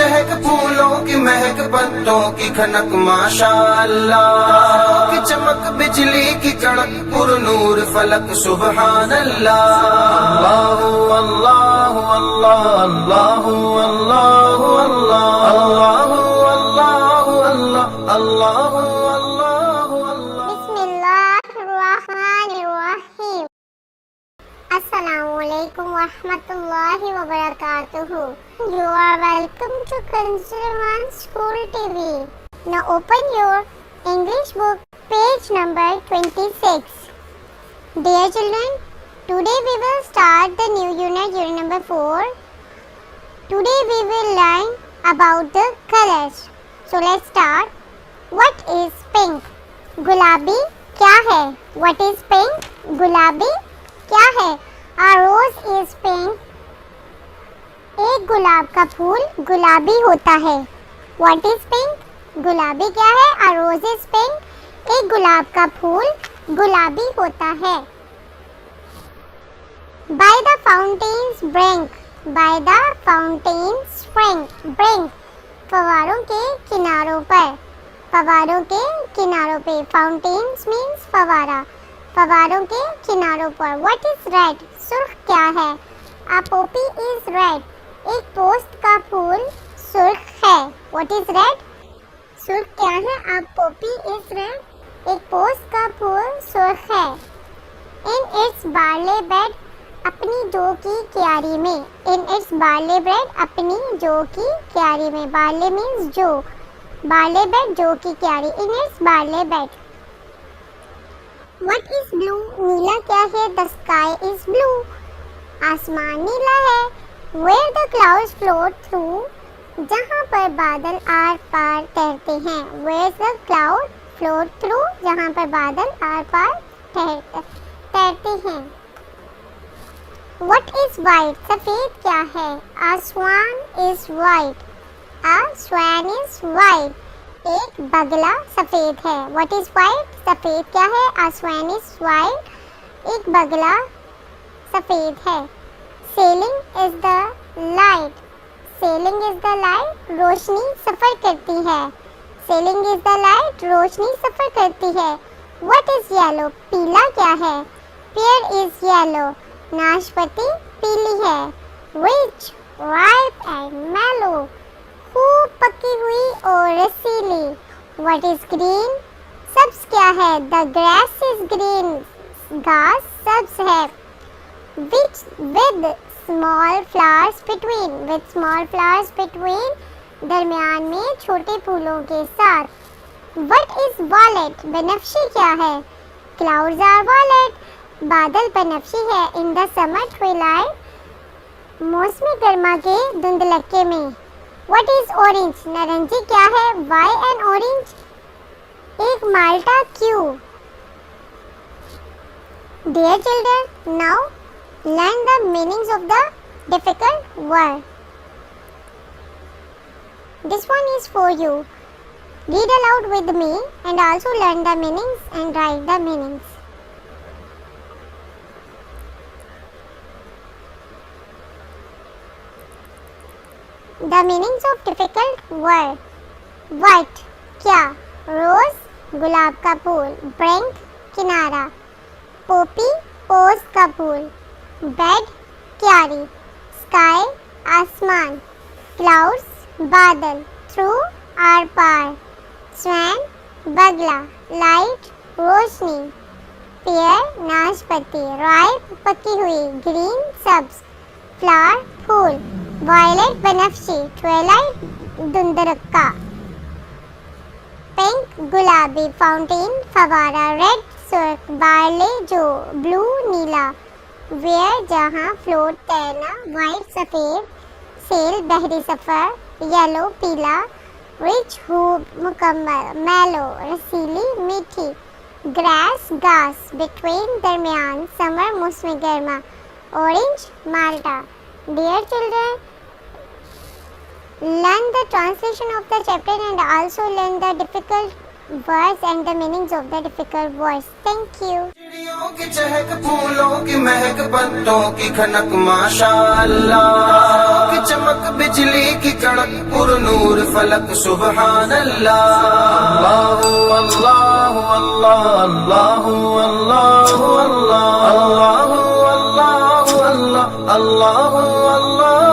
चहक फूलों की महक पत्तों की खनक माशाअल्लाह की चमक बिजली की कड़क पुरनूर फलक सुबहान अल्लाह अल्लाह अल्लाह अल्लाह अल्लाह अल्लाह अल्लाह अल्लाह अल्लाह बिस्मिल्लाहिर्रहमानिर्रहीम। अस्सलामुअलैकुम वरहमतुल्लाहि वबरकातुहू। You are welcome to Kanz School TV. Now open your English book, page number 26. Dear children, today we will start the new unit, unit number 4. Today we will learn about the colors. So let's start. What is pink? गुलाबी क्या है? What is pink? गुलाबी क्या है? A rose is pink. एक गुलाब का फूल गुलाबी होता है. What is pink? गुलाबी क्या है? A rose is pink. एक गुलाब का फूल गुलाबी होता है. By the fountain's brink. By the fountain's brink. Brink. फव्वारों के किनारों पर. फव्वारों के किनारों पे. Fountains means फव्वारा. फव्वारों के किनारों पर. What is red? सुर्ख क्या है? A poppy is red. एक पोस्त का फूल सुर्ख है. What is red? सुर्ख क्या है? A poppy is red. एक पोस्त का फूल सुर्ख है. In its barley bed. अपनी जौ की क्यारी में. In its barley bed. अपनी जौ की क्यारी में. Barley means जौ. Barley bed जौ की क्यारी. In its barley bed. What is blue? नीला क्या है? The sky is blue. आसमान नीला है. Where the clouds float through. जहाँ पर बादल आर पार तैरते हैं. Where the cloud float through. जहाँ पर बादल आर पार तैरते हैं. What is white? सफेद क्या है? A swan is white. A swan is white. एक बगला सफेद है. What is white? सफेद क्या है? A swan is white. एक बगला सफेद है. Sailing is the light. Sailing is the light. रोशनी सफर करती है. Sailing is the light. रोशनी सफर करती है. What is yellow? पीला क्या है? Pear is yellow. नाशपाती पीली है. Rich, ripe and mellow. खूब पकी हुई और रसीली. What is green? सब्ज क्या है? The grass is green. घास सब्ज है. With small flowers between. With small flowers between. दरमियान में छोटे फूलों के साथ. What is violet? बनफशी क्या है? Clouds are violet. बादल बनफशी है. In the summer twilight. मौसमी गर्मा के धुंधलके में. What is orange? नारंगी क्या है? Why an orange? एक माल्टा क्यों? Dear children, now learn the meanings of the difficult word. This one is for you. Read aloud with me and also learn the meanings and write the meanings. The meanings of difficult word. White क्या? Rose गुलाब का फूल. Brink किनारा. Poppy पोस्त का फूल. Bed क्यारी. Sky आसमान. Clouds बादल. Through आर पार. Swan बगला. Light रोशनी. Pear नाशपाती. Ripe पकी हुई. Green सब्ज. Flower फूल. Violet बनफशी. Twilight धुंधलका. Pink गुलाबी. Fountain फवारा. Red सुर्ख. Barley जौ. Blue Neela. Where जहाँ. Float तैरना. White सफेद. Sail बहरी सफर. Yellow पीला. Rich खूब मुकम्मल. Mellow रसीली मीठी. Grass घास. Between दरमियान. Summer मौसमी गर्मा. Orange Malta. Dear children, learn the translation of the chapter and also learn the difficult words and the meanings of the difficult words. Thank you. चिड़ियों की चहक फूलों की महक पत्तों की खनक माशाअल्लाह की चमक बिजली की चड़क पुरनूर फलक सुबहान अल्लाह। अल्लाह अल्लाह अल्लाह अल्लाह अल्लाह अल्लाह अल्लाह अल्लाह अल्लाह अल्लाह